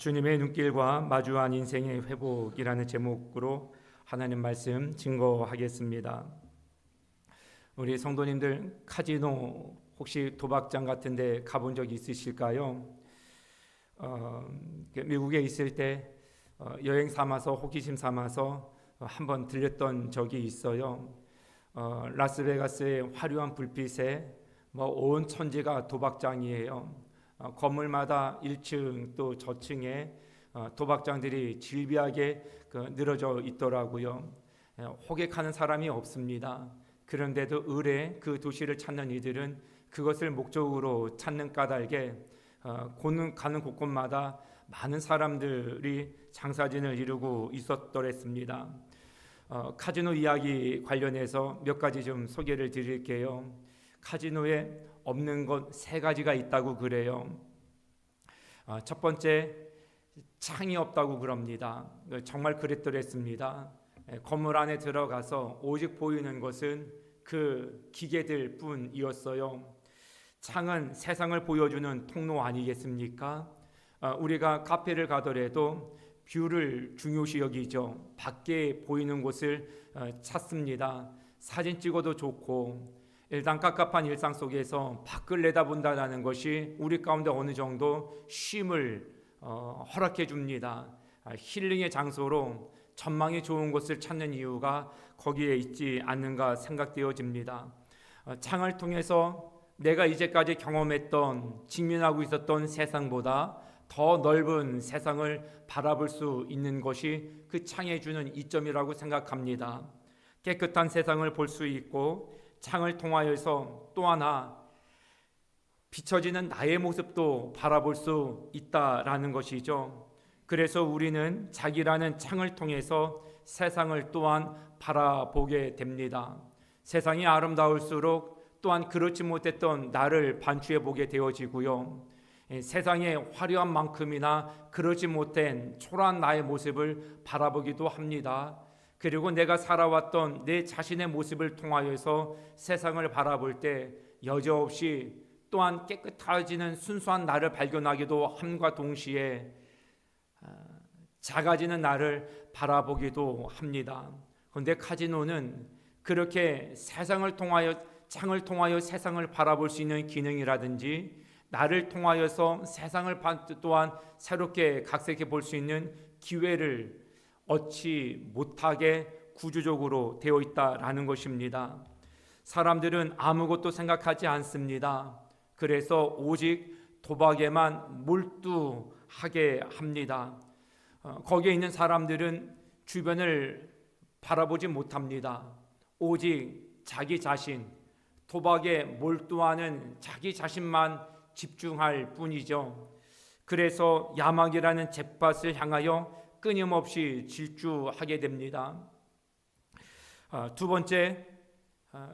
주님의 눈길과 마주한 인생의 회복이라는 제목으로 하나님 말씀 증거하겠습니다. 우리 성도님들 카지노 혹시 도박장 같은 데 가본 적 있으실까요? 미국에 있을 때 여행 삼아서 호기심 삼아서 한번 들렸던 적이 있어요. 라스베가스의 화려한 불빛에 온 천지가 도박장이에요. 건물마다 1층 또 저층에 도박장들이 질비하게 늘어져 있더라고요. 호객하는 사람이 없습니다. 그런데도 을에 그 도시를 찾는 이들은 그것을 목적으로 찾는 까닭에 가는 곳곳마다 많은 사람들이 장사진을 이루고 있었더랬습니다. 카지노 이야기 관련해서 몇 가지 좀 소개를 드릴게요. 카지노에 없는 것 세 가지가 있다고 그래요. 첫 번째, 창이 없다고 그럽니다. 정말 그랬더랬습니다. 건물 안에 들어가서 오직 보이는 것은 그 기계들 뿐이었어요. 창은 세상을 보여주는 통로 아니겠습니까? 우리가 카페를 가더라도 뷰를 중요시 여기죠. 밖에 보이는 곳을 찾습니다. 사진 찍어도 좋고, 일단 깝깝한 일상 속에서 밖을 내다본다는 것이 우리 가운데 어느 정도 쉼을 허락해 줍니다. 힐링의 장소로 전망이 좋은 곳을 찾는 이유가 거기에 있지 않는가 생각되어집니다. 창을 통해서 내가 이제까지 경험했던, 직면하고 있었던 세상보다 더 넓은 세상을 바라볼 수 있는 것이 그 창에 주는 이점이라고 생각합니다. 깨끗한 세상을 볼 수 있고, 창을 통하여서 또 하나 비춰지는 나의 모습도 바라볼 수 있다라는 것이죠. 그래서 우리는 자기라는 창을 통해서 세상을 또한 바라보게 됩니다. 세상이 아름다울수록 또한 그렇지 못했던 나를 반추해 보게 되어지고요. 세상의 화려한 만큼이나 그러지 못한 초라한 나의 모습을 바라보기도 합니다. 그리고 내가 살아왔던 내 자신의 모습을 통하여서 세상을 바라볼 때 여지없이 또한 깨끗해지는 순수한 나를 발견하기도 함과 동시에 작아지는 나를 바라보기도 합니다. 그런데 카지노는 그렇게 세상을 통하여, 창을 통하여 세상을 바라볼 수 있는 기능이라든지 나를 통하여서 세상을 또한 새롭게 각색해 볼 수 있는 기회를 얻지 못하게 구조적으로 되어 있다라는 것입니다. 사람들은 아무것도 생각하지 않습니다. 그래서 오직 도박에만 몰두하게 합니다. 거기에 있는 사람들은 주변을 바라보지 못합니다. 오직 자기 자신, 도박에 몰두하는 자기 자신만 집중할 뿐이죠. 그래서 야망이라는 잿밭을 향하여 끊임없이 질주하게 됩니다. 두 번째,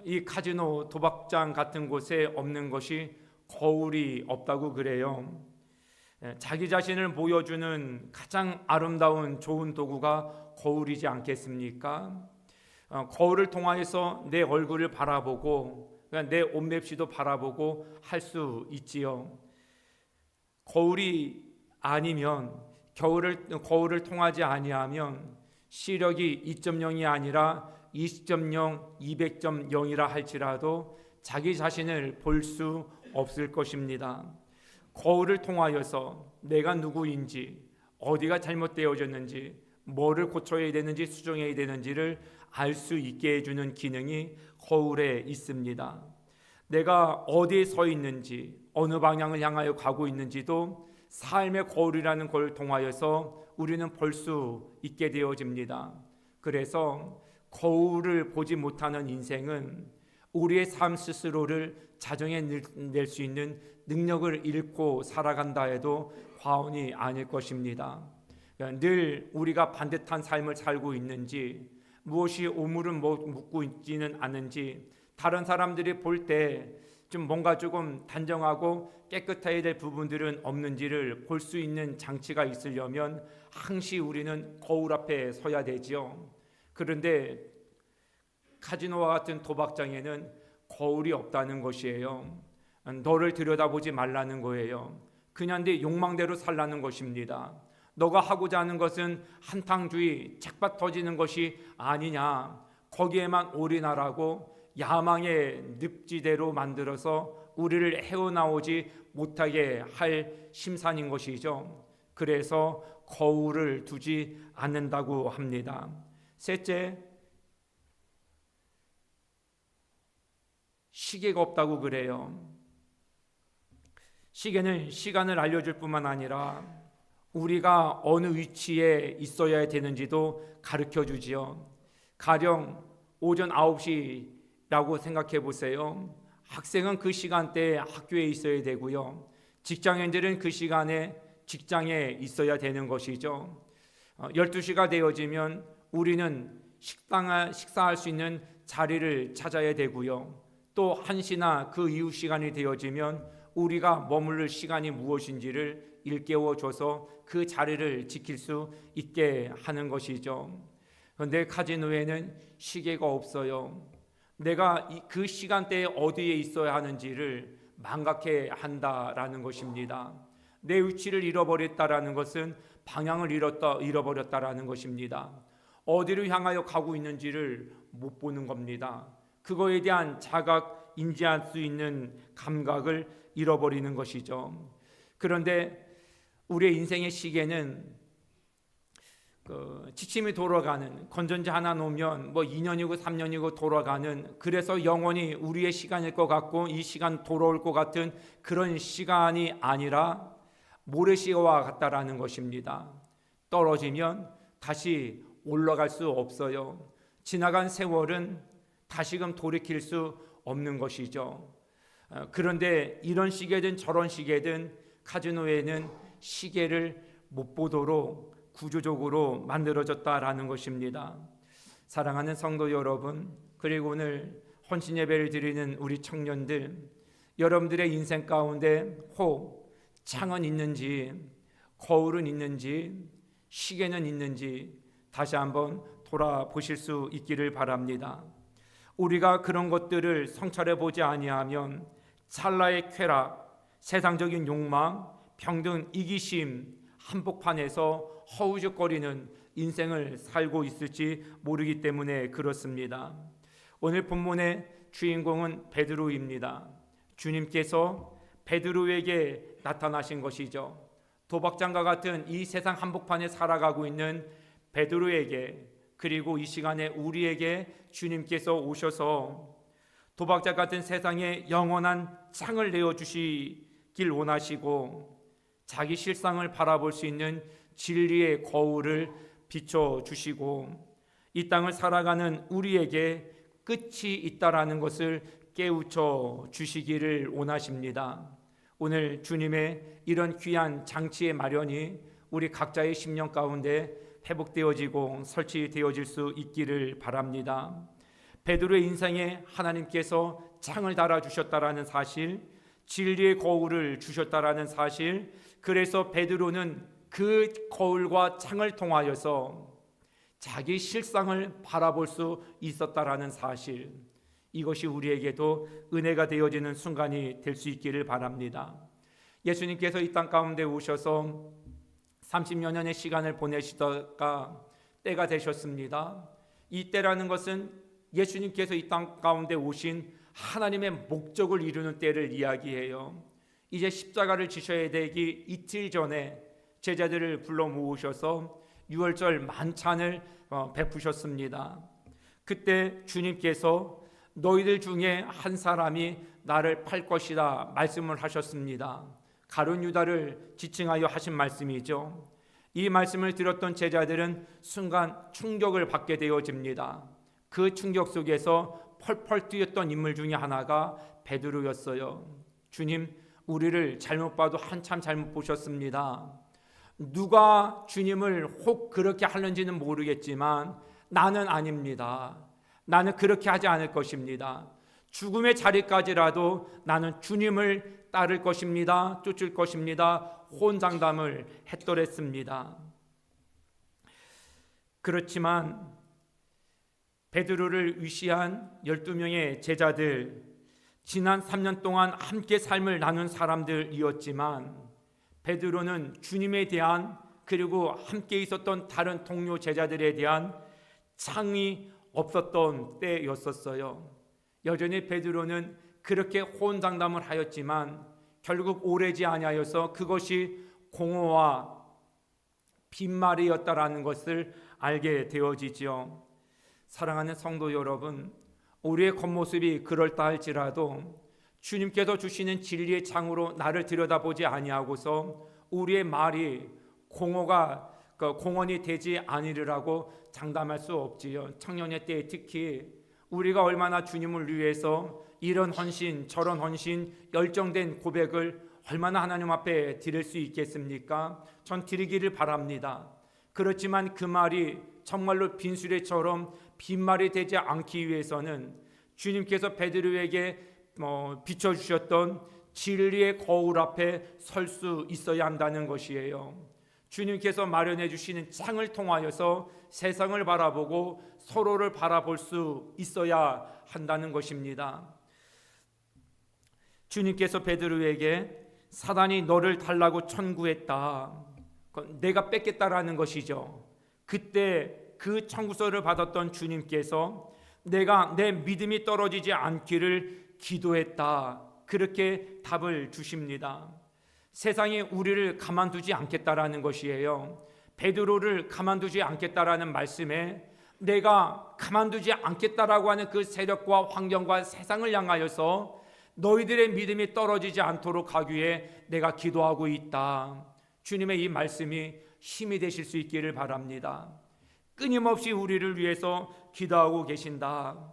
이 카지노 도박장 같은 곳에 없는 것이 거울이 없다고 그래요. 자기 자신을 보여주는 가장 아름다운 좋은 도구가 거울이지 않겠습니까? 거울을 통하여서 내 얼굴을 바라보고 내 옷맵시도 바라보고 할 수 있지요. 거울이 아니면 거울을 통하지 아니하면 시력이 2.0이 아니라 20.0, 200.0이라 할지라도 자기 자신을 볼 수 없을 것입니다. 거울을 통하여서 내가 누구인지, 어디가 잘못되어졌는지, 뭐를 고쳐야 되는지, 수정해야 되는지를 알 수 있게 해주는 기능이 거울에 있습니다. 내가 어디에 서 있는지, 어느 방향을 향하여 가고 있는지도 삶의 거울이라는 걸 통하여서 우리는 볼 수 있게 되어집니다. 그래서 거울을 보지 못하는 인생은 우리의 삶 스스로를 자정해낼 수 있는 능력을 잃고 살아간다 해도 과언이 아닐 것입니다. 늘 우리가 반듯한 삶을 살고 있는지, 무엇이 오물은 묻고 있지는 않은지, 다른 사람들이 볼 때 좀 뭔가 조금 단정하고 깨끗해야 될 부분들은 없는지를 볼 수 있는 장치가 있으려면 항시 우리는 거울 앞에 서야 되지요. 그런데 카지노와 같은 도박장에는 거울이 없다는 것이에요. 너를 들여다보지 말라는 거예요. 그냥 네 욕망대로 살라는 것입니다. 너가 하고자 하는 것은 한탕주의, 책밭 터지는 것이 아니냐. 거기에만 올인하라고 야망의 늪지대로 만들어서 우리를 헤어나오지 못하게 할 심산인 것이죠. 그래서 거울을 두지 않는다고 합니다. 셋째, 시계가 없다고 그래요. 시계는 시간을 알려줄 뿐만 아니라 우리가 어느 위치에 있어야 되는지도 가르쳐 주지요. 가령 오전 9시라고 생각해 보세요. 학생은 그 시간대에 학교에 있어야 되고요. 직장인들은 그 시간에 직장에 있어야 되는 것이죠. 12시가 되어지면 우리는 식사할 수 있는 자리를 찾아야 되고요. 또 1시나 그 이후 시간이 되어지면 우리가 머무를 시간이 무엇인지를 일깨워줘서 그 자리를 지킬 수 있게 하는 것이죠. 그런데 카지노에는 시계가 없어요. 내가 그 시간대에 어디에 있어야 하는지를 망각해 한다라는 것입니다. 내 위치를 잃어버렸다라는 것은 방향을 잃어버렸다라는 것입니다. 어디로 향하여 가고 있는지를 못 보는 겁니다. 그거에 대한 자각, 인지할 수 있는 감각을 잃어버리는 것이죠. 그런데 우리의 인생의 시계는 지침이 돌아가는, 건전지 하나 놓으면 2년이고 3년이고 돌아가는, 그래서 영원히 우리의 시간일 것 같고 이 시간 돌아올 것 같은 그런 시간이 아니라 모래시계와 같다라는 것입니다. 떨어지면 다시 올라갈 수 없어요. 지나간 세월은 다시금 돌이킬 수 없는 것이죠. 그런데 이런 시계든 저런 시계든 카지노에는 시계를 못 보도록 구조적으로 만들어졌다라는 것입니다. 사랑하는 성도 여러분, 그리고 오늘 헌신 예배를 드리는 우리 청년들, 여러분들의 인생 가운데 혹 창은 있는지, 거울은 있는지, 시계는 있는지 다시 한번 돌아보실 수 있기를 바랍니다. 우리가 그런 것들을 성찰해 보지 아니하면 찰나의 쾌락, 세상적인 욕망, 평등, 이기심 한복판에서 허우적거리는 인생을 살고 있을지 모르기 때문에 그렇습니다. 오늘 본문의 주인공은 베드로입니다. 주님께서 베드로에게 나타나신 것이죠. 도박장과 같은 이 세상 한복판에 살아가고 있는 베드로에게, 그리고 이 시간에 우리에게 주님께서 오셔서 도박자 같은 세상에 영원한 창을 내어주시길 원하시고 자기 실상을 바라볼 수 있는 진리의 거울을 비춰주시고 이 땅을 살아가는 우리에게 끝이 있다라는 것을 깨우쳐 주시기를 원하십니다. 오늘 주님의 이런 귀한 장치의 마련이 우리 각자의 심령 가운데 회복되어지고 설치되어질 수 있기를 바랍니다. 베드로의 인생에 하나님께서 창을 달아주셨다라는 사실, 진리의 거울을 주셨다라는 사실, 그래서 베드로는 그 거울과 창을 통하여서 자기 실상을 바라볼 수 있었다라는 사실, 이것이 우리에게도 은혜가 되어지는 순간이 될 수 있기를 바랍니다. 예수님께서 이 땅 가운데 오셔서 30여 년의 시간을 보내시다가 때가 되셨습니다. 이 때라는 것은 예수님께서 이 땅 가운데 오신 하나님의 목적을 이루는 때를 이야기해요. 이제 십자가를 지셔야 되기 이틀 전에 제자들을 불러 모으셔서 유월절 만찬을 베푸셨습니다. 그때 주님께서 너희들 중에 한 사람이 나를 팔 것이다 말씀을 하셨습니다. 가룟 유다를 지칭하여 하신 말씀이죠. 이 말씀을 들었던 제자들은 순간 충격을 받게 되어집니다. 그 충격 속에서 펄펄 뛰었던 인물 중에 하나가 베드로였어요. 주님, 우리를 잘못 봐도 한참 잘못 보셨습니다. 누가 주님을 혹 그렇게 하는지는 모르겠지만 나는 아닙니다. 나는 그렇게 하지 않을 것입니다. 죽음의 자리까지라도 나는 주님을 따를 것입니다. 쫓을 것입니다. 혼장담을 했더랬습니다. 그렇지만 베드로를 위시한 12명의 제자들, 지난 3년 동안 함께 삶을 나눈 사람들이었지만 베드로는 주님에 대한 그리고 함께 있었던 다른 동료 제자들에 대한 창이 없었던 때였었어요. 여전히 베드로는 그렇게 호언장담을 하였지만 결국 오래지 아니하여서 그것이 공허와 빈말이었다라는 것을 알게 되어지지요. 사랑하는 성도 여러분, 우리의 겉모습이 그럴싸할지라도 주님께서 주시는 진리의 창으로 나를 들여다보지 아니하고서 우리의 말이 공언이 되지 아니리라고 장담할 수 없지요. 청년의 때에 특히 우리가 얼마나 주님을 위해서 이런 헌신 저런 헌신 열정된 고백을 얼마나 하나님 앞에 드릴 수 있겠습니까? 전 드리기를 바랍니다. 그렇지만 그 말이 정말로 빈수레처럼 빈말이 되지 않기 위해서는 주님께서 베드로에게 비춰주셨던 진리의 거울 앞에 설 수 있어야 한다는 것이에요. 주님께서 마련해 주시는 창을 통하여서 세상을 바라보고 서로를 바라볼 수 있어야 한다는 것입니다. 주님께서 베드로에게 사단이 너를 달라고 청구했다, 내가 뺏겠다라는 것이죠. 그때 그 청구서를 받았던 주님께서 내가 내 믿음이 떨어지지 않기를 기도했다, 그렇게 답을 주십니다. 세상이 우리를 가만두지 않겠다라는 것이에요. 베드로를 가만두지 않겠다라는 말씀에 내가 가만두지 않겠다라고 하는 그 세력과 환경과 세상을 향하여서 너희들의 믿음이 떨어지지 않도록 하기 위해 내가 기도하고 있다. 주님의 이 말씀이 힘이 되실 수 있기를 바랍니다. 끊임없이 우리를 위해서 기도하고 계신다.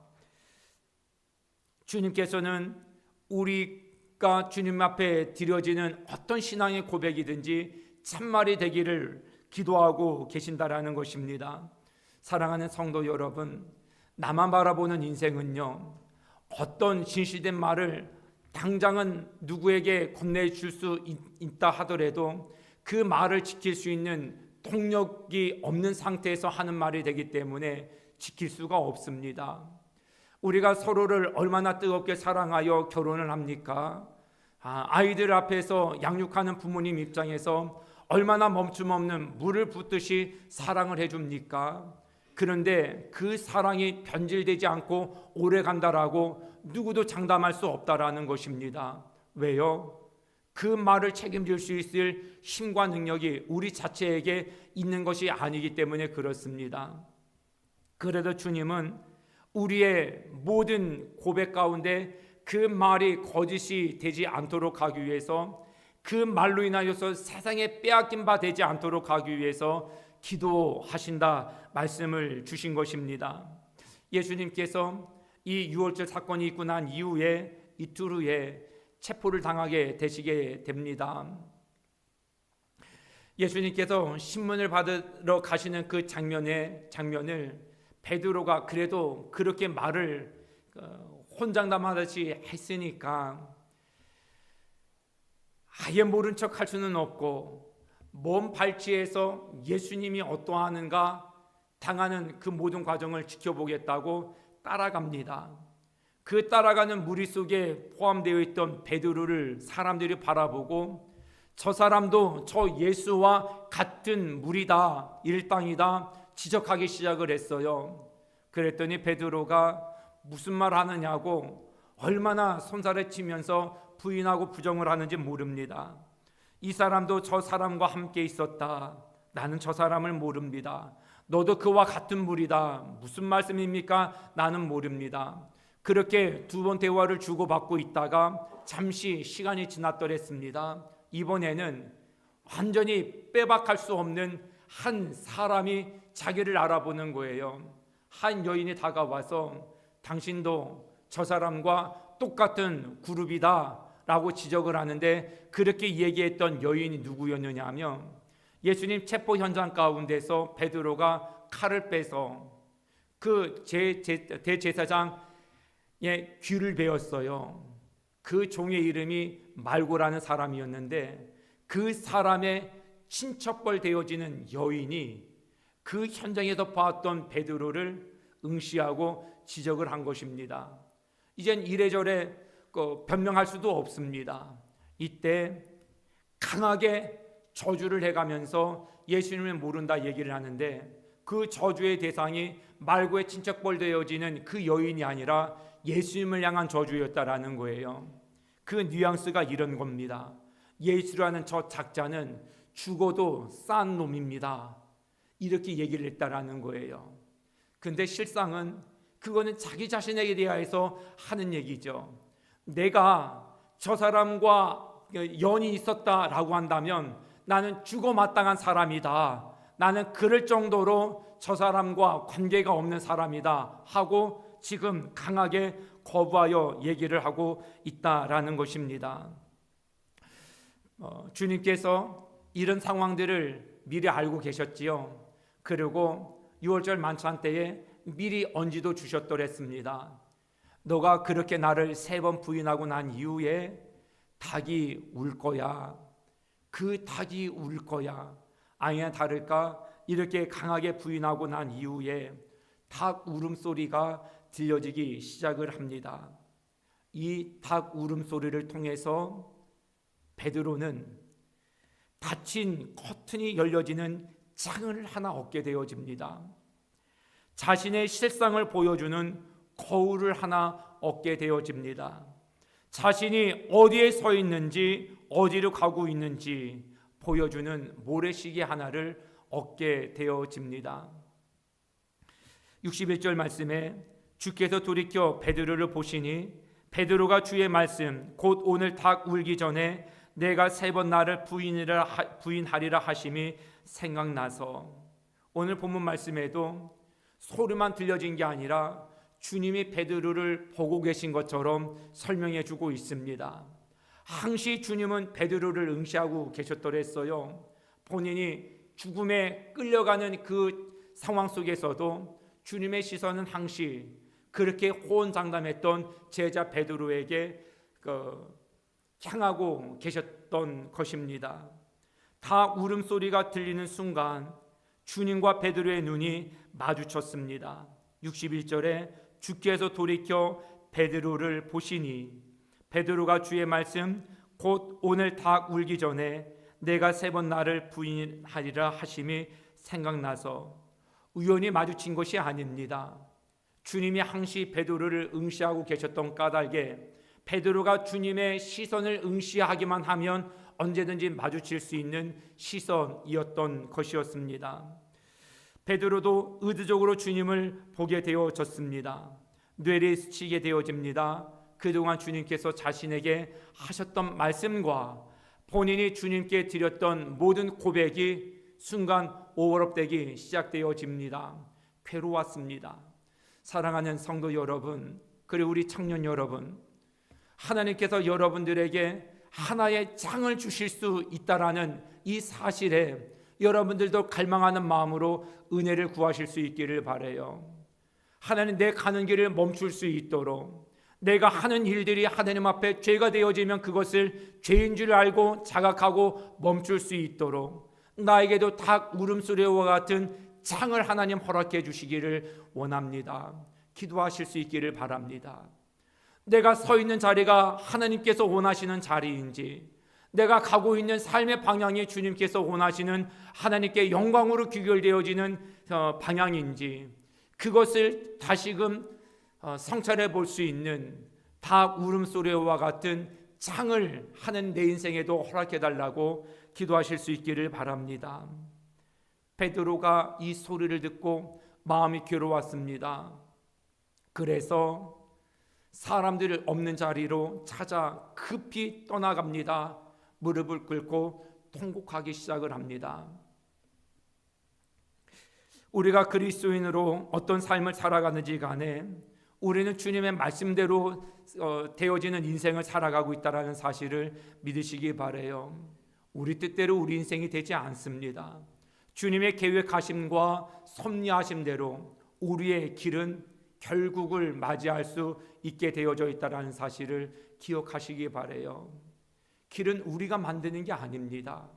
주님께서는 우리가 주님 앞에 드려지는 어떤 신앙의 고백이든지 참말이 되기를 기도하고 계신다라는 것입니다. 사랑하는 성도 여러분, 나만 바라보는 인생은요, 어떤 진실된 말을 당장은 누구에게 건네줄 수 있다 하더라도 그 말을 지킬 수 있는 동력이 없는 상태에서 하는 말이 되기 때문에 지킬 수가 없습니다. 우리가 서로를 얼마나 뜨겁게 사랑하여 결혼을 합니까? 아이들 앞에서 양육하는 부모님 입장에서 얼마나 멈춤없는 물을 붓듯이 사랑을 해줍니까? 그런데 그 사랑이 변질되지 않고 오래 간다라고 누구도 장담할 수 없다라는 것입니다. 왜요? 그 말을 책임질 수 있을 힘과 능력이 우리 자체에게 있는 것이 아니기 때문에 그렇습니다. 그래도 주님은 우리의 모든 고백 가운데 그 말이 거짓이 되지 않도록 하기 위해서, 그 말로 인하여서 세상에 빼앗긴 바 되지 않도록 하기 위해서 기도하신다 말씀을 주신 것입니다. 예수님께서 이 유월절 사건이 있고 난 이후에 이틀 후에 체포를 당하게 되시게 됩니다. 예수님께서 신문을 받으러 가시는 그 장면을 베드로가 그래도 그렇게 말을 혼장담하듯이 했으니까 아예 모른 척 할 수는 없고 몸 발치해서 예수님이 어떠하는가 당하는 그 모든 과정을 지켜보겠다고 따라갑니다. 그 따라가는 무리 속에 포함되어 있던 베드로를 사람들이 바라보고 저 사람도 저 예수와 같은 무리다, 일당이다 지적하기 시작을 했어요. 그랬더니 베드로가 무슨 말 하느냐고 얼마나 손살에 치면서 부인하고 부정을 하는지 모릅니다. 이 사람도 저 사람과 함께 있었다. 나는 저 사람을 모릅니다. 너도 그와 같은 무리다. 무슨 말씀입니까? 나는 모릅니다. 그렇게 두 번 대화를 주고받고 있다가 잠시 시간이 지났더랬습니다. 이번에는 완전히 빼박할 수 없는 한 사람이 자기를 알아보는 거예요. 한 여인이 다가와서 당신도 저 사람과 똑같은 그룹이다 라고 지적을 하는데, 그렇게 얘기했던 여인이 누구였느냐 하면 예수님 체포 현장 가운데서 베드로가 칼을 빼서 그 대제사장의 귀를 베었어요. 그 종의 이름이 말고라는 사람이었는데 그 사람의 친척벌 되어지는 여인이 그 현장에서 봤던 베드로를 응시하고 지적을 한 것입니다. 이젠 이래저래 변명할 수도 없습니다. 이때 강하게 저주를 해가면서 예수님을 모른다 얘기를 하는데 그 저주의 대상이 말고의 친척벌 되어지는 그 여인이 아니라 예수님을 향한 저주였다라는 거예요. 그 뉘앙스가 이런 겁니다. 예수라는 저 작자는 죽어도 싼 놈입니다. 이렇게 얘기를 했다라는 거예요. 근데 실상은 그거는 자기 자신에게 대해서 하는 얘기죠. 내가 저 사람과 연이 있었다라고 한다면 나는 죽어 마땅한 사람이다. 나는 그럴 정도로 저 사람과 관계가 없는 사람이다 하고 지금 강하게 거부하여 얘기를 하고 있다라는 것입니다. 주님께서 이런 상황들을 미리 알고 계셨지요. 그리고 6월절 만찬 때에 미리 언지도 주셨더랬습니다. 너가 그렇게 나를 3번 부인하고 난 이후에 닭이 울 거야. 그 닭이 울 거야. 아니나 다를까 이렇게 강하게 부인하고 난 이후에 닭 울음소리가 들려지기 시작을 합니다. 이 닭 울음소리를 통해서 베드로는 닫힌 커튼이 열려지는 창을 하나 얻게 되어집니다. 자신의 실상을 보여주는 거울을 하나 얻게 되어집니다. 자신이 어디에 서 있는지 어디로 가고 있는지 보여주는 모래시계 하나를 얻게 되어집니다. 61절 말씀에 주께서 돌이켜 베드로를 보시니 베드로가 주의 말씀 곧 오늘 닭 울기 전에 내가 3번 나를 부인하리라 하심이 생각나서, 오늘 본문 말씀에도 소리만 들려진 게 아니라 주님이 베드로를 보고 계신 것처럼 설명해 주고 있습니다. 항시 주님은 베드로를 응시하고 계셨더랬어요. 본인이 죽음에 끌려가는 그 상황 속에서도 주님의 시선은 항시 그렇게 호언장담했던 제자 베드로에게 향하고 계셨던 것입니다. 다 울음소리가 들리는 순간 주님과 베드로의 눈이 마주쳤습니다. 61절에 주께서 돌이켜 베드로를 보시니 베드로가 주의 말씀 곧 오늘 닭 울기 전에 내가 3번 나를 부인하리라 하심이 생각나서, 우연히 마주친 것이 아닙니다. 주님이 항시 베드로를 응시하고 계셨던 까닭에 베드로가 주님의 시선을 응시하기만 하면 언제든지 마주칠 수 있는 시선이었던 것이었습니다. 베드로도 의도적으로 주님을 보게 되어졌습니다. 뇌를 스치게 되어집니다. 그동안 주님께서 자신에게 하셨던 말씀과 본인이 주님께 드렸던 모든 고백이 순간 오버랩되기 시작되어집니다. 괴로웠습니다. 사랑하는 성도 여러분, 그리고 우리 청년 여러분, 하나님께서 여러분들에게 하나의 장을 주실 수 있다라는 이 사실에 여러분들도 갈망하는 마음으로 은혜를 구하실 수 있기를 바라요. 하나님, 내 가는 길을 멈출 수 있도록, 내가 하는 일들이 하나님 앞에 죄가 되어지면 그것을 죄인 줄 알고 자각하고 멈출 수 있도록 나에게도 닭 울음소리와 같은 장을 하나님 허락해 주시기를 원합니다. 기도하실 수 있기를 바랍니다. 내가 서 있는 자리가 하나님께서 원하시는 자리인지, 내가 가고 있는 삶의 방향이 주님께서 원하시는 하나님께 영광으로 귀결되어지는 방향인지, 그것을 다시금 성찰해 볼 수 있는 닭 울음소리와 같은 장을 하는 내 인생에도 허락해 달라고 기도하실 수 있기를 바랍니다. 베드로가 이 소리를 듣고 마음이 괴로웠습니다. 그래서 사람들 없는 자리로 찾아 급히 떠나갑니다. 무릎을 꿇고 통곡하기 시작을 합니다. 우리가 그리스도인으로 어떤 삶을 살아가는지 간에 우리는 주님의 말씀대로 되어지는 인생을 살아가고 있다는 사실을 믿으시기 바라요. 우리 뜻대로 우리 인생이 되지 않습니다. 주님의 계획하심과 섭리하심대로 우리의 길은 결국을 맞이할 수 있게 되어져 있다는 사실을 기억하시기 바라요. 길은 우리가 만드는 게 아닙니다.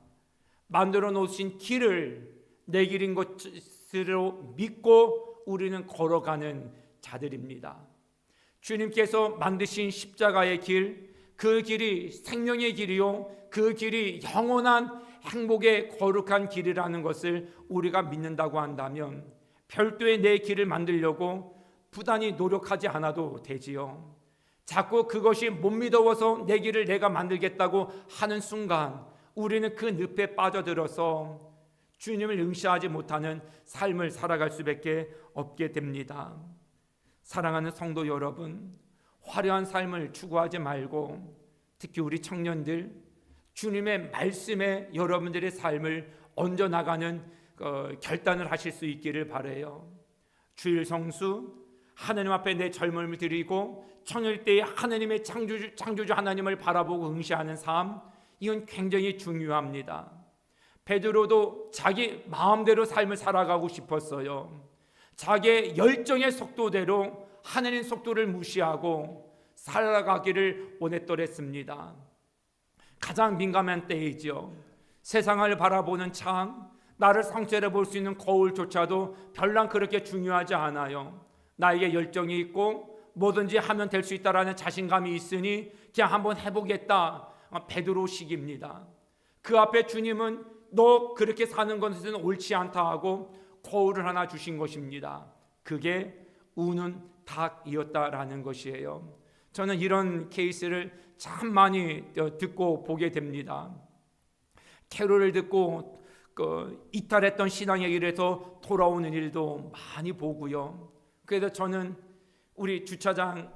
만들어 놓으신 길을 내 길인 것으로 믿고 우리는 걸어가는 자들입니다. 주님께서 만드신 십자가의 길, 그 길이 생명의 길이요, 그 길이 영원한 행복의 거룩한 길이라는 것을 우리가 믿는다고 한다면 별도의 내 길을 만들려고 부단히 노력하지 않아도 되지요. 자꾸 그것이 못 믿어서 내 길을 내가 만들겠다고 하는 순간 우리는 그 늪에 빠져들어서 주님을 응시하지 못하는 삶을 살아갈 수밖에 없게 됩니다. 사랑하는 성도 여러분, 화려한 삶을 추구하지 말고 특히 우리 청년들 주님의 말씀에 여러분들의 삶을 얹어나가는 결단을 하실 수 있기를 바라요. 주일 성수, 하나님 앞에 내 젊음을 드리고 청년 때에 하나님의 창조주 하나님을 바라보고 응시하는 삶, 이건 굉장히 중요합니다. 베드로도 자기 마음대로 삶을 살아가고 싶었어요. 자기의 열정의 속도대로 하나님 속도를 무시하고 살아가기를 원했더랬습니다. 가장 민감한 때이죠. 세상을 바라보는 창, 나를 성찰해 볼 수 있는 거울조차도 별랑 그렇게 중요하지 않아요. 나에게 열정이 있고 뭐든지 하면 될 수 있다라는 자신감이 있으니 그냥 한번 해보겠다. 베드로식입니다. 그 앞에 주님은 너 그렇게 사는 것은 옳지 않다 하고 거울을 하나 주신 것입니다. 그게 우는 닭이었다라는 것이에요. 저는 이런 케이스를 참 많이 듣고 보게 됩니다. 캐롤을 듣고 이탈했던 신앙의 길에서 돌아오는 일도 많이 보고요. 그래서 저는 우리 주차장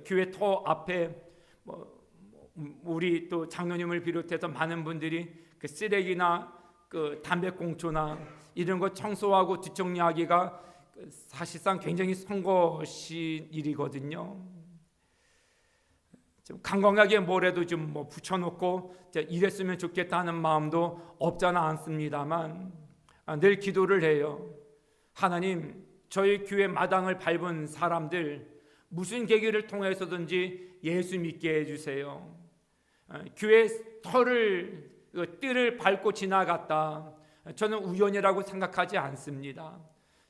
교회 터 앞에 우리 또 장로님을 비롯해서 많은 분들이 그 쓰레기나 그 담배꽁초나 이런 거 청소하고 뒷정리하기가 사실상 굉장히 선거시 일이거든요. 좀 강건하게 뭐라도 좀 붙여놓고 이랬으면 좋겠다 하는 마음도 없잖아 않습니다만 늘 기도를 해요. 하나님, 저희 교회 마당을 밟은 사람들 무슨 계기를 통해서든지 예수 믿게 해주세요. 교회 뜰을 밟고 지나갔다. 저는 우연이라고 생각하지 않습니다.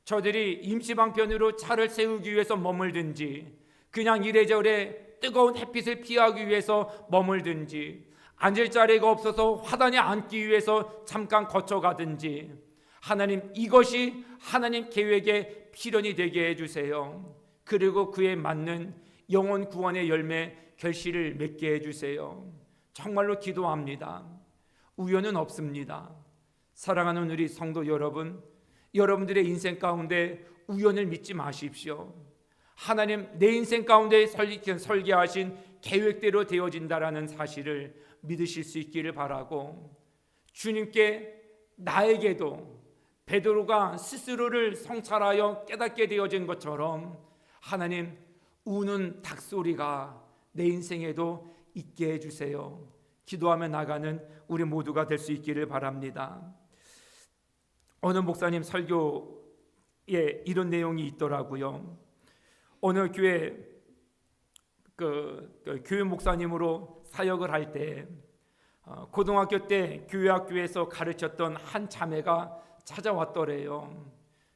저들이 임시방편으로 차를 세우기 위해서 머물든지 그냥 이래저래 뜨거운 햇빛을 피하기 위해서 머물든지 앉을 자리가 없어서 화단에 앉기 위해서 잠깐 거쳐가든지 하나님, 이것이 하나님 계획의 필연이 되게 해주세요. 그리고 그에 맞는 영혼 구원의 열매 결실을 맺게 해주세요. 정말로 기도합니다. 우연은 없습니다. 사랑하는 우리 성도 여러분, 여러분들의 인생 가운데 우연을 믿지 마십시오. 하나님, 내 인생 가운데 설계하신 계획대로 되어진다라는 사실을 믿으실 수 있기를 바라고, 주님께 나에게도 베드로가 스스로를 성찰하여 깨닫게 되어진 것처럼 하나님, 우는 닭소리가 내 인생에도 있게 해주세요. 기도하며 나가는 우리 모두가 될 수 있기를 바랍니다. 어느 목사님 설교에 이런 내용이 있더라고요. 어느 교회 교회 목사님으로 사역을 할 때 고등학교 때 교회학교에서 가르쳤던 한 자매가 찾아왔더래요.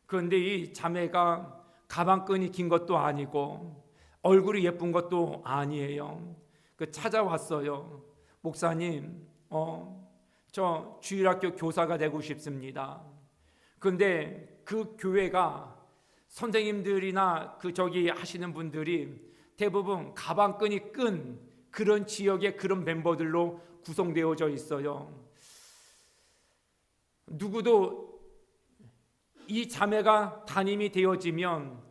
그런데 이 자매가 가방끈이 긴 것도 아니고 얼굴이 예쁜 것도 아니에요. 찾아왔어요. 목사님, 저 주일학교 교사가 되고 싶습니다. 그런데 그 교회가 선생님들이나 저기 하시는 분들이 대부분 가방끈이 끈 그런 지역의 그런 멤버들로 구성되어져 있어요. 누구도 이 자매가 담임이 되어지면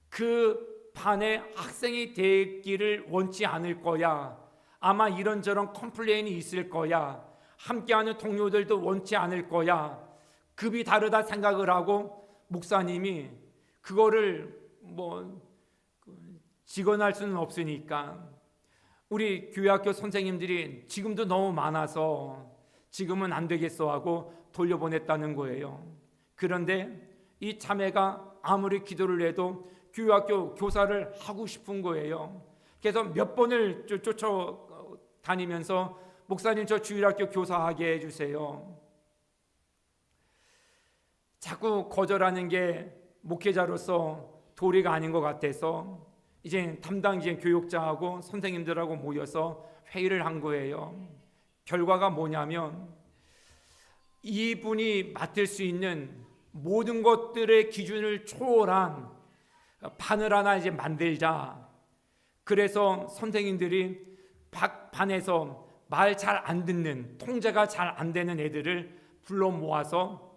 그 반의 학생이 되기를 원치 않을 거야. 아마 이런저런 컴플레인이 있을 거야. 함께하는 동료들도 원치 않을 거야. 급이 다르다 생각을 하고 목사님이 그거를 직언할 수는 없으니까 우리 교회학교 선생님들이 지금도 너무 많아서 지금은 안 되겠어 하고 돌려보냈다는 거예요. 그런데 이 자매가 아무리 기도를 해도 교회학교 교사를 하고 싶은 거예요. 그래서 몇 번을 쫓아다니면서 목사님, 저 주일학교 교사하게 해주세요. 자꾸 거절하는 게 목회자로서 도리가 아닌 것 같아서 이제 담당 교육자하고 선생님들하고 모여서 회의를 한 거예요. 결과가 뭐냐면 이분이 맡을 수 있는 모든 것들의 기준을 초월한 반을 하나 이제 만들자. 그래서 선생님들이 반에서 말 잘 안 듣는, 통제가 잘 안 되는 애들을 불러 모아서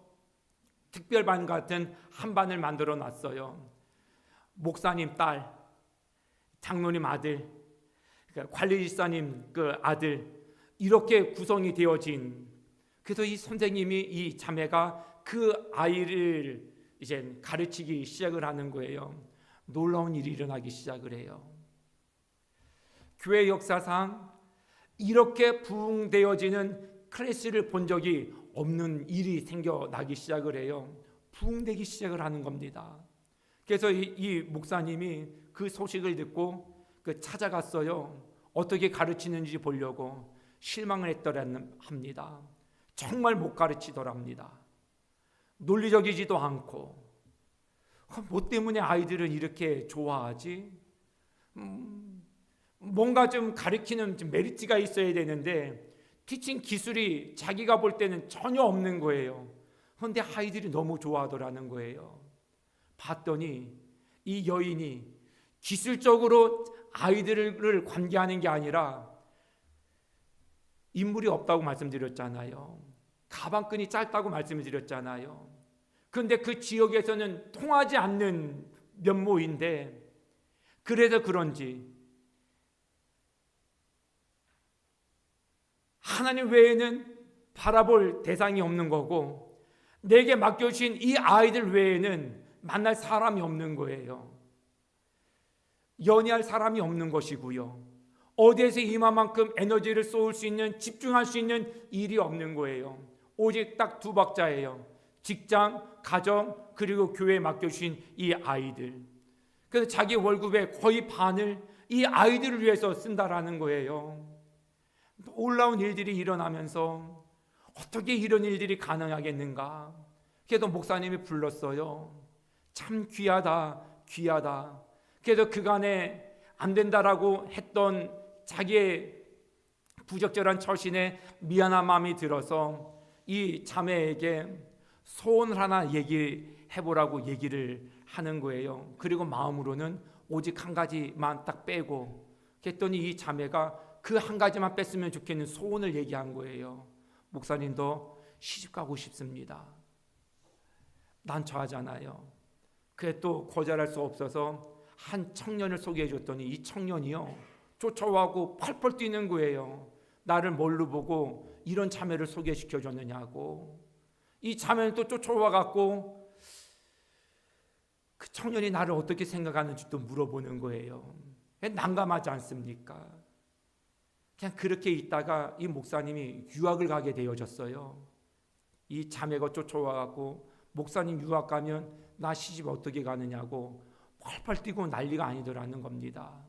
특별반 같은 한 반을 만들어 놨어요. 목사님 딸, 장로님 아들, 관리지사님 그 아들, 이렇게 구성이 되어진. 그래서 이 선생님이, 이 자매가 그 아이를 이제 가르치기 시작을 하는 거예요. 놀라운 일이 일어나기 시작을 해요. 교회 역사상 이렇게 부흥되어지는 클래스를 본 적이 없는 일이 생겨나기 시작을 해요. 부흥되기 시작을 하는 겁니다. 그래서 이 목사님이 그 소식을 듣고 찾아갔어요. 어떻게 가르치는지 보려고. 실망을 했더라는 합니다. 정말 못 가르치더랍니다. 논리적이지도 않고. 뭐 때문에 아이들은 이렇게 좋아하지? 뭔가 좀 가르치는 좀 메리트가 있어야 되는데 티칭 기술이 자기가 볼 때는 전혀 없는 거예요. 그런데 아이들이 너무 좋아하더라는 거예요. 봤더니 이 여인이 기술적으로 아이들을 관계하는 게 아니라, 인물이 없다고 말씀드렸잖아요. 가방끈이 짧다고 말씀드렸잖아요. 그런데 그 지역에서는 통하지 않는 면모인데, 그래서 그런지 하나님 외에는 바라볼 대상이 없는 거고, 내게 맡겨주신 이 아이들 외에는 만날 사람이 없는 거예요. 연애할 사람이 없는 것이고요. 어디에서 이만큼 에너지를 쏟을 수 있는, 집중할 수 있는 일이 없는 거예요. 오직 딱 두 박자예요. 직장, 가정, 그리고 교회에 맡겨주신 이 아이들. 그래서 자기 월급의 거의 반을 이 아이들을 위해서 쓴다라는 거예요. 놀라운 일들이 일어나면서 어떻게 이런 일들이 가능하겠는가? 그래서 목사님이 불렀어요. 참 귀하다, 귀하다. 그래서 그간에 안 된다라고 했던 자기의 부적절한 처신에 미안한 마음이 들어서 이 자매에게 소원을 하나 얘기해보라고 얘기를 하는 거예요. 그리고 마음으로는 오직 한 가지만 딱 빼고, 그랬더니 이 자매가 그 한 가지만 뺐으면 좋겠는 소원을 얘기한 거예요. 목사님도 시집 가고 싶습니다. 난처하잖아요. 그래 또 거절할 수 없어서 한 청년을 소개해 줬더니 이 청년이요, 쫓아와고 펄펄 뛰는 거예요. 나를 뭘로 보고 이런 자매를 소개시켜 줬느냐고. 이 자매는 또 쫓아와 갖고 그 청년이 나를 어떻게 생각하는지 또 물어보는 거예요. 난감하지 않습니까? 그냥 그렇게 있다가 이 목사님이 유학을 가게 되어졌어요. 이 자매가 쫓아와 갖고 목사님 유학 가면 나 시집 어떻게 가느냐고 펄펄 뛰고 난리가 아니더라는 겁니다.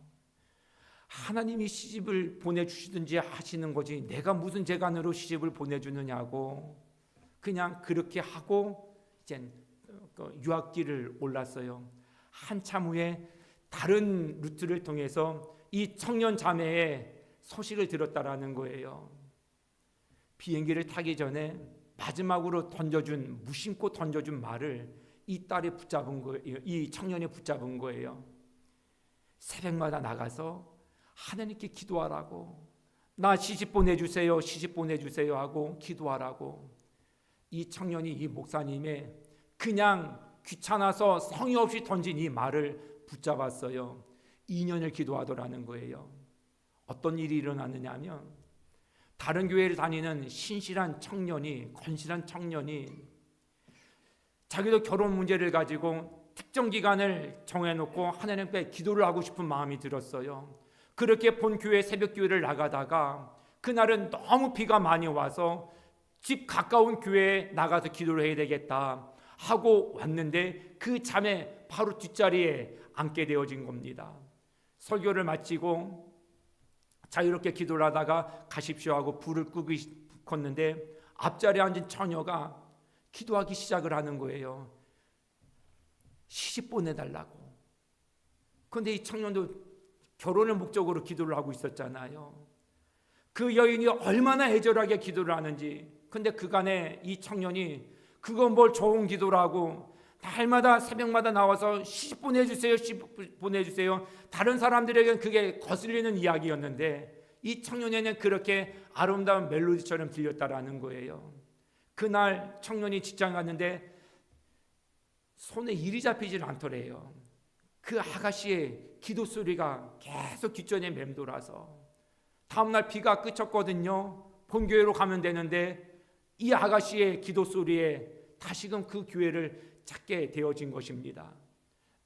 하나님이 시집을 보내주시든지 하시는 거지 내가 무슨 재간으로 시집을 보내주느냐고. 그냥 그렇게 하고 이제 유학길을 올랐어요. 한참 후에 다른 루트를 통해서 이 청년 자매의 소식을 들었다라는 거예요. 비행기를 타기 전에 마지막으로 무심코 던져준 말을 이 딸이 붙잡은 거예요. 이 청년이 붙잡은 거예요. 새벽마다 나가서 하나님께 기도하라고. 나 시집 보내주세요, 시집 보내주세요 하고 기도하라고. 이 청년이 이 목사님의 그냥 귀찮아서 성의 없이 던진 이 말을 붙잡았어요. 2년을 기도하더라는 거예요. 어떤 일이 일어났느냐 하면 다른 교회를 다니는 신실한 청년이, 건실한 청년이 자기도 결혼 문제를 가지고 특정 기간을 정해놓고 하나님께 기도를 하고 싶은 마음이 들었어요. 그렇게 본 교회 새벽 교회를 나가다가 그날은 너무 비가 많이 와서 집 가까운 교회에 나가서 기도를 해야 되겠다 하고 왔는데 그 자매 바로 뒷자리에 앉게 되어진 겁니다. 설교를 마치고 자유롭게 기도를 하다가 가십시오 하고 불을 끄고 컸는데 앞자리에 앉은 처녀가 기도하기 시작을 하는 거예요. 시집 보내달라고. 그런데 이 청년도 결혼을 목적으로 기도를 하고 있었잖아요. 그 여인이 얼마나 애절하게 기도를 하는지. 근데 그간에 이 청년이 그건 뭘 좋은 기도라고 날마다 새벽마다 나와서 시집 보내주세요, 시집 보내주세요. 다른 사람들에게는 그게 거슬리는 이야기였는데 이 청년에는 그렇게 아름다운 멜로디처럼 들렸다라는 거예요. 그날 청년이 직장 갔는데 손에 일이 잡히질 않더래요. 그 아가씨의 기도 소리가 계속 귓전에 맴돌아서 다음날 비가 그쳤거든요. 본교회로 가면 되는데 이 아가씨의 기도 소리에 다시금 그 교회를 찾게 되어진 것입니다.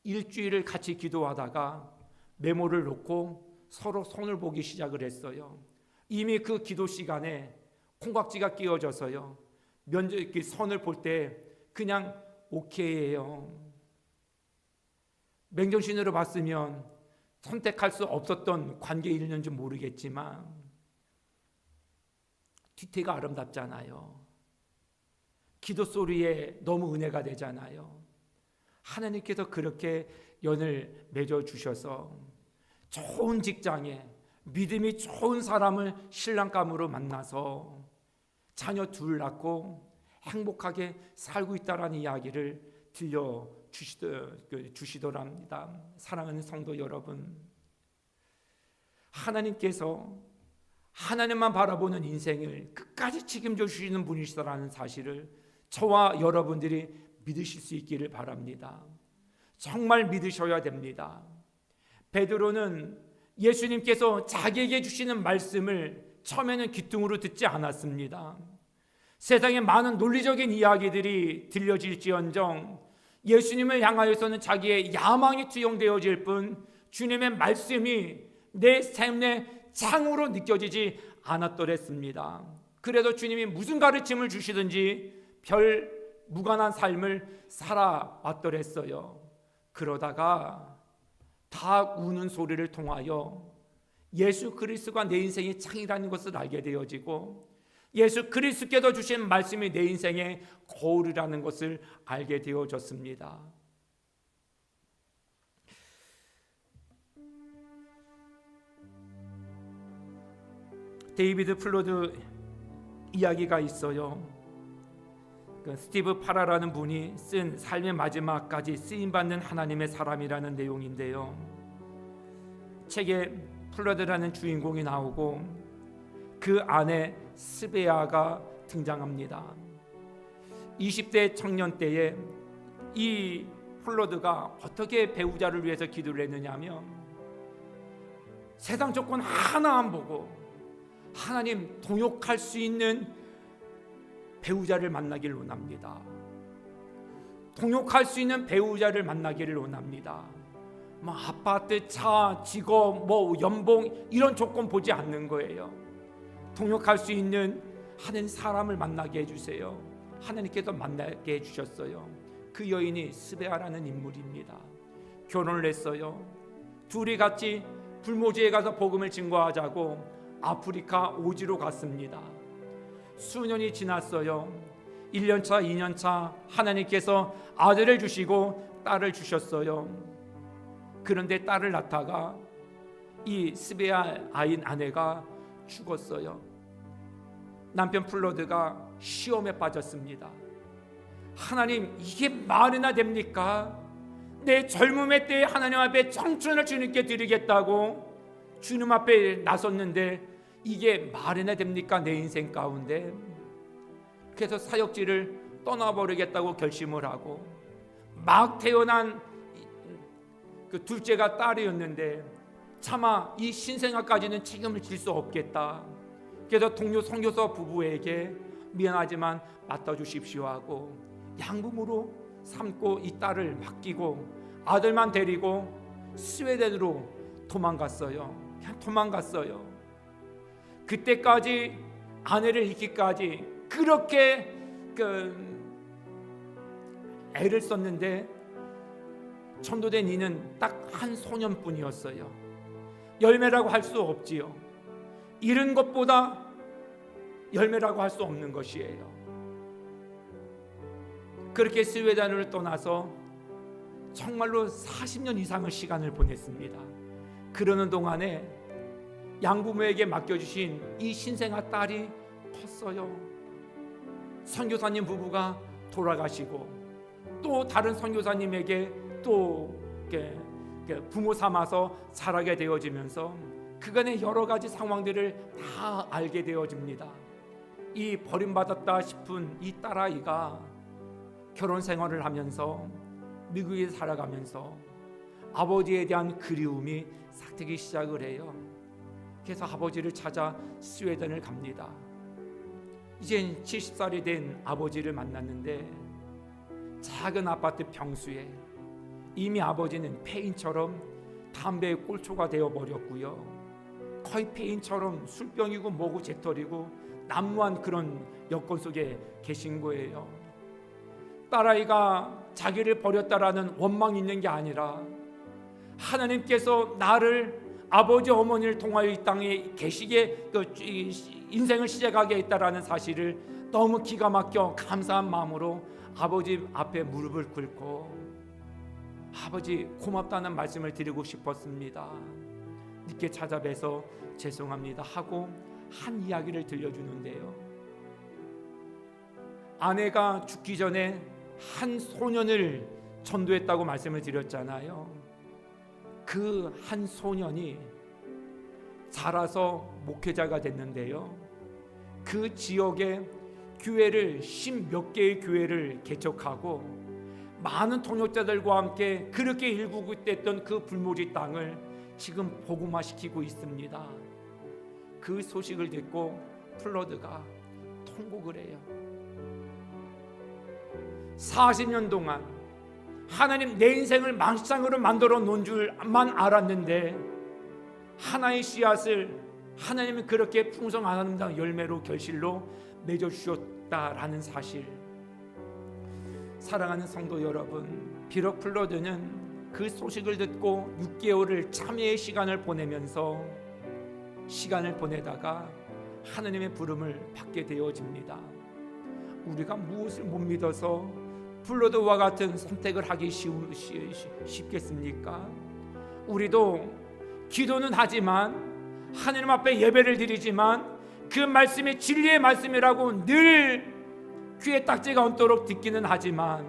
일주일을 같이 기도하다가 메모를 놓고 서로 손을 보기 시작을 했어요. 이미 그 기도 시간에 콩깍지가 끼워져서요. 선을 볼 때 그냥 오케이예요. 맹정신으로 봤으면 선택할 수 없었던 관계일는지 모르겠지만 뒤태가 아름답잖아요. 기도 소리에 너무 은혜가 되잖아요. 하나님께서 그렇게 연을 맺어주셔서 좋은 직장에 믿음이 좋은 사람을 신랑감으로 만나서 자녀 둘 낳고 행복하게 살고 있다라는 이야기를 들려주시더랍니다. 사랑하는 성도 여러분, 하나님께서 하나님만 바라보는 인생을 끝까지 책임져 주시는 분이시다라는 사실을 저와 여러분들이 믿으실 수 있기를 바랍니다. 정말 믿으셔야 됩니다. 베드로는 예수님께서 자기에게 주시는 말씀을 처음에는 귀뚱으로 듣지 않았습니다. 세상에 많은 논리적인 이야기들이 들려질지언정 예수님을 향하여서는 자기의 야망이 투영되어질 뿐 주님의 말씀이 내 삶의 창으로 느껴지지 않았더랬습니다. 그래도 주님이 무슨 가르침을 주시든지 별 무관한 삶을 살아왔더랬어요. 그러다가 다 우는 소리를 통하여 예수 그리스도가 내 인생의 창이라는 것을 알게 되어지고 예수 그리스도께서 주신 말씀이 내 인생의 거울이라는 것을 알게 되어졌습니다. 데이비드 플로드 이야기가 있어요. 스티브 파라라는 분이 쓴 삶의 마지막까지 쓰임받는 하나님의 사람이라는 내용인데요. 책에 플로드라는 주인공이 나오고 그 안에 스베아가 등장합니다. 20대 청년 때에 이 플로드가 어떻게 배우자를 위해서 기도를 했느냐면 세상 조건 하나 안 보고 하나님 동역할 수 있는 배우자를 만나기를 원합니다. 동역할 수 있는 배우자를 만나기를 원합니다. 아파트, 차, 직업, 연봉 이런 조건 보지 않는 거예요. 동역할 수 있는 하는 사람을 만나게 해주세요. 하나님께서 만나게 해주셨어요. 그 여인이 스베아라는 인물입니다. 결혼을 했어요. 둘이 같이 불모지에 가서 복음을 증거하자고 아프리카 오지로 갔습니다. 수년이 지났어요. 1년차, 2년차 하나님께서 아들을 주시고 딸을 주셨어요. 그런데 딸을 낳다가 이 스베아 아인 아내가 죽었어요. 남편 플로드가 시험에 빠졌습니다. 하나님, 이게 말이나 됩니까? 내 젊음의 때에 하나님 앞에 청춘을 주님께 드리겠다고 주님 앞에 나섰는데 이게 말이나 됩니까? 내 인생 가운데. 그래서 사역지를 떠나버리겠다고 결심을 하고 막 태어난 그 둘째가 딸이었는데 차마 이 신생아까지는 책임을 질 수 없겠다. 그래서 동료 선교사 부부에게 미안하지만 맡아주십시오 하고 양부모로 삼고 이 딸을 맡기고 아들만 데리고 스웨덴으로 도망갔어요. 그냥 도망갔어요. 그때까지 아내를 잃기까지 그렇게 애를 썼는데 천도된 이는 딱 한 소년뿐이었어요. 열매라고 할 수 없지요. 잃은 것보다 열매라고 할 수 없는 것이에요. 그렇게 스웨덴을 떠나서 정말로 40년 이상의 시간을 보냈습니다. 그러는 동안에 양부모에게 맡겨주신 이 신생아 딸이 컸어요. 선교사님 부부가 돌아가시고 또 다른 선교사님에게 또 부모 삼아서 자라게 되어지면서 그간의 여러 가지 상황들을 다 알게 되어집니다. 이 버림받았다 싶은 이 딸아이가 결혼 생활을 하면서 미국에 살아가면서 아버지에 대한 그리움이 싹트기 시작을 해요. 그래서 아버지를 찾아 스웨덴을 갑니다. 이젠 70살이 된 아버지를 만났는데 작은 아파트 평수에 이미 아버지는 폐인처럼 담배의 꼴초가 되어버렸고요. 거의 폐인처럼 술병이고 뭐고 재떨이고 난무한 그런 여건 속에 계신 거예요. 딸아이가 자기를 버렸다라는 원망이 있는 게 아니라 하나님께서 나를 아버지 어머니를 통하여 이 땅에 계시게 인생을 시작하게 했다라는 사실을 너무 기가 막혀 감사한 마음으로 아버지 앞에 무릎을 꿇고 아버지 고맙다는 말씀을 드리고 싶었습니다. 늦게 찾아뵈서 죄송합니다 하고 한 이야기를 들려주는데요. 아내가 죽기 전에 한 소년을 전도했다고 말씀을 드렸잖아요. 그 한 소년이 자라서 목회자가 됐는데요. 그 지역에 교회를 10몇 개의 교회를 개척하고 많은 통역자들과 함께 그렇게 일구됐던 그 불모지 땅을 지금 복음화시키고 있습니다. 그 소식을 듣고 플러드가 통곡을 해요. 40년 동안 하나님 내 인생을 망상으로 만들어 놓은 줄만 알았는데 하나의 씨앗을 하나님은 그렇게 풍성한 열매로 결실로 맺어주셨다라는 사실. 사랑하는 성도 여러분, 비록 플러드는 그 소식을 듣고 6개월을 참회의 시간을 보내다가 하나님의 부름을 받게 되어집니다. 우리가 무엇을 못 믿어서 플러드와 같은 선택을 하기 쉽겠습니까? 우리도 기도는 하지만 하나님 앞에 예배를 드리지만 그 말씀이 진리의 말씀이라고 늘 귀에 딱지가 얹도록 듣기는 하지만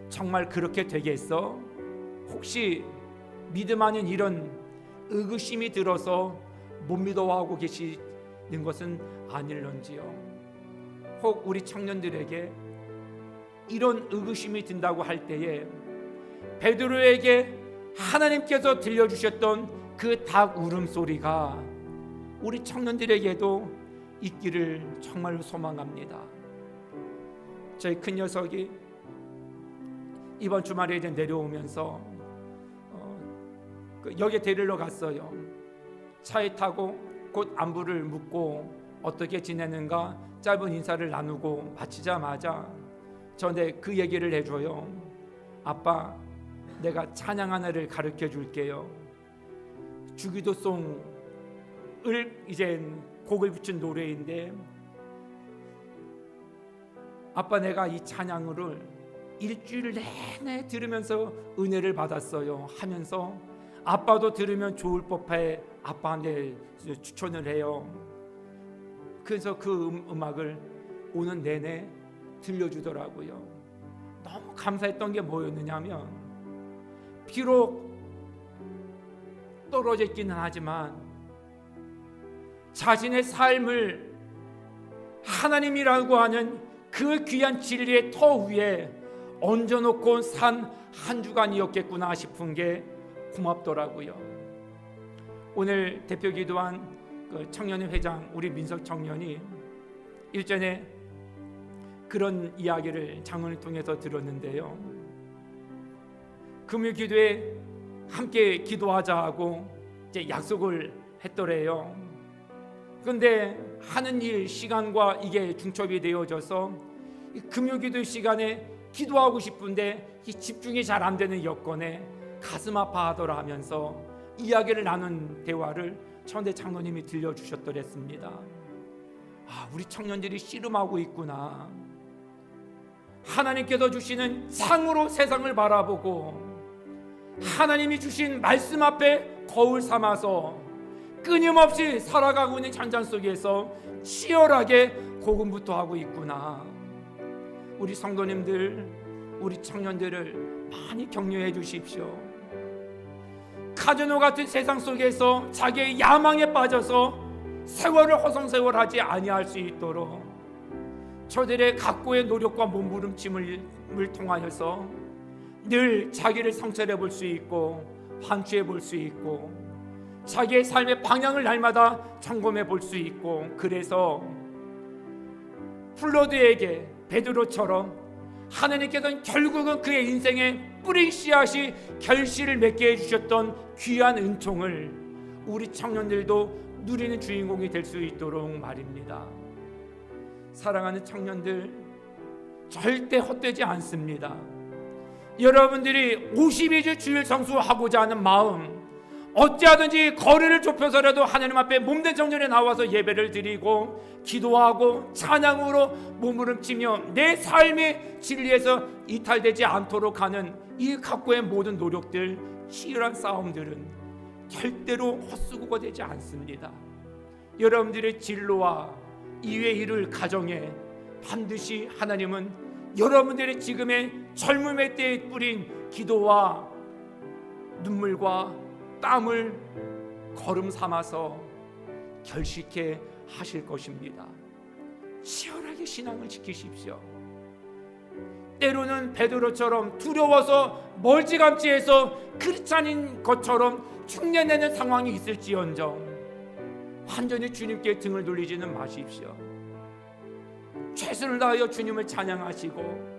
정말 그렇게 되겠어? 혹시 믿음 아닌 이런 의구심이 들어서 못 믿어하고 계시는 것은 아닐런지요? 혹 우리 청년들에게 이런 의구심이 든다고 할 때에 베드로에게 하나님께서 들려주셨던 그 닭 울음소리가 우리 청년들에게도 있기를 정말 소망합니다. 저희 큰 녀석이 이번 주말에 이제 내려오면서 역에 데리러 갔어요. 차에 타고 곧 안부를 묻고 어떻게 지내는가 짧은 인사를 나누고 마치자마자 저한테 그 얘기를 해줘요. 아빠, 내가 찬양 하나를 가르쳐 줄게요. 주기도송을 이제 곡을 붙인 노래인데 아빠, 내가 이 찬양을 일주일 내내 들으면서 은혜를 받았어요 하면서 아빠도 들으면 좋을 법해 아빠한테 추천을 해요. 그래서 그 음악을 오는 내내 들려주더라고요. 너무 감사했던 게 뭐였느냐면 비록 떨어져 있기는 하지만 자신의 삶을 하나님이라고 하는 그 귀한 진리의 터 위에 얹어놓고 산 한 주간이었겠구나 싶은 게 고맙더라고요. 오늘 대표 기도한 그 청년회 회장 우리 민석 청년이 일전에 그런 이야기를 장로를 통해서 들었는데요. 금요 기도에 함께 기도하자 하고 이제 약속을 했더래요. 그런데 하는 일 시간과 이게 중첩이 되어져서 금요 기도 시간에 기도하고 싶은데 집중이 잘 안 되는 여건에 가슴 아파하더라 하면서 이야기를 나눈 대화를 천대 장로님이 들려주셨더랬습니다. 아, 우리 청년들이 씨름하고 있구나. 하나님께서 주시는 상으로 세상을 바라보고 하나님이 주신 말씀 앞에 거울 삼아서 끊임없이 살아가고 있는 현장 속에서 치열하게 고군분투하고 있구나. 우리 성도님들, 우리 청년들을 많이 격려해 주십시오. 카지노 같은 세상 속에서 자기의 야망에 빠져서 세월을 허송세월하지 아니할 수 있도록 저들의 각고의 노력과 몸부림침을 통하여서 늘 자기를 성찰해 볼 수 있고 반추해 볼 수 있고 자기의 삶의 방향을 날마다 점검해 볼 수 있고, 그래서 플로드에게 베드로처럼 하나님께서는 결국은 그의 인생에 뿌린 씨앗이 결실을 맺게 해주셨던 귀한 은총을 우리 청년들도 누리는 주인공이 될 수 있도록 말입니다. 사랑하는 청년들, 절대 헛되지 않습니다. 여러분들이 52주 주일 성수하고자 하는 마음, 어찌하든지 거리를 좁혀서라도 하나님 앞에 몸된 정전에 나와서 예배를 드리고 기도하고 찬양으로 몸부림치며 내 삶의 진리에서 이탈되지 않도록 하는 이 각고의 모든 노력들, 치열한 싸움들은 절대로 헛수고가 되지 않습니다. 여러분들의 진로와 이외 이룰 가정에 반드시 하나님은 여러분들의 지금의 젊음의 때에 뿌린 기도와 눈물과 땀을 걸음 삼아서 결식해 하실 것입니다. 치열하게 신앙을 지키십시오. 때로는 베드로처럼 두려워서 멀찌감치해서 크리스찬인 것처럼 흉내내는 상황이 있을지언정 완전히 주님께 등을 돌리지는 마십시오. 최선을 다하여 주님을 찬양하시고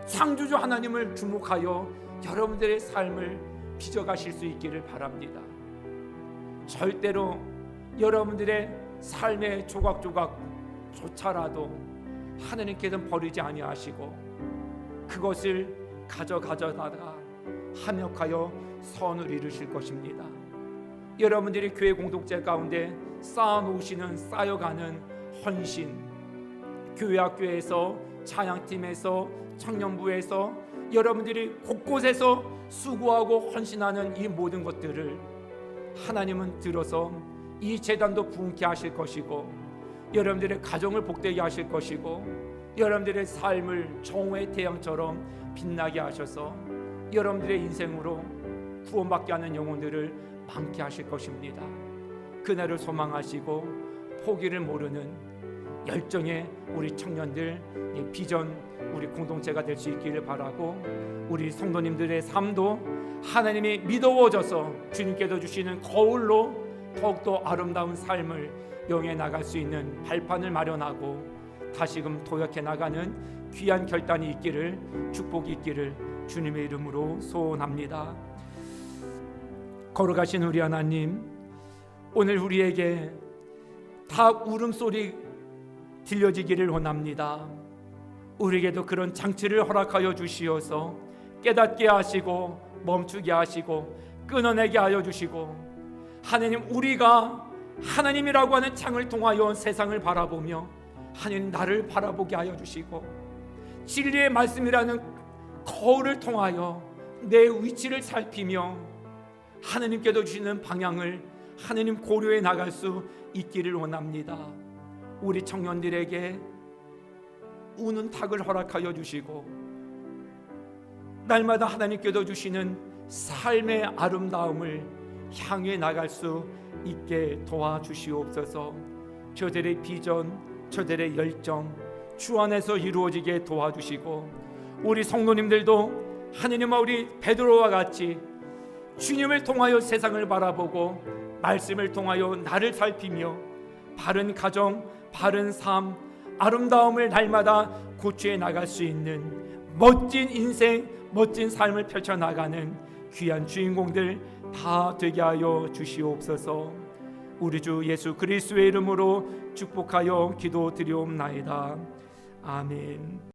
창조주 하나님을 주목하여 여러분들의 삶을 빚어가실 수 있기를 바랍니다. 절대로 여러분들의 삶의 조각조각조차라도 하나님께서는 버리지 아니하시고 그것을 가져다가 합력하여 선을 이루실 것입니다. 여러분들이 교회 공동체 가운데 쌓아놓으시는 쌓여가는 헌신, 교회 학교에서 찬양팀에서 청년부에서 여러분들이 곳곳에서 수고하고 헌신하는 이 모든 것들을 하나님은 들어서 이 재단도 부흥케 하실 것이고 여러분들의 가정을 복되게 하실 것이고 여러분들의 삶을 정오의 태양처럼 빛나게 하셔서 여러분들의 인생으로 구원받게 하는 영혼들을 많게 하실 것입니다. 그날을 소망하시고 포기를 모르는 열정의 우리 청년들, 비전 우리 공동체가 될 수 있기를 바라고 우리 성도님들의 삶도 하나님이 믿어워져서 주님께서 주시는 거울로 더욱더 아름다운 삶을 영해 나갈 수 있는 발판을 마련하고 다시금 도약해 나가는 귀한 결단이 있기를, 축복이 있기를 주님의 이름으로 소원합니다. 걸어가신 우리 하나님, 오늘 우리에게 다 울음소리 들려지기를 원합니다. 우리에게도 그런 장치를 허락하여 주시어서 깨닫게 하시고 멈추게 하시고 끊어내게 하여 주시고, 하나님, 우리가 하나님이라고 하는 창을 통하여 세상을 바라보며 하나님 나를 바라보게 하여 주시고 진리의 말씀이라는 거울을 통하여 내 위치를 살피며 하나님께도 주시는 방향을 하나님 고려해 나갈 수 있기를 원합니다. 우리 청년들에게 우는 탁을 허락하여 주시고 날마다 하나님께도 주시는 삶의 아름다움을 향해 나갈 수 있게 도와주시옵소서. 저들의 비전, 저들의 열정 주 안에서 이루어지게 도와주시고 우리 성도님들도 하느님아 우리 베드로와 같이 주님을 통하여 세상을 바라보고 말씀을 통하여 나를 살피며 바른 가정, 바른 삶, 아름다움을 날마다 고취해 나갈 수 있는 멋진 인생, 멋진 삶을 펼쳐나가는 귀한 주인공들 다 되게 하여 주시옵소서. 우리 주 예수 그리스도의 이름으로 축복하여 기도드리옵나이다. 아멘.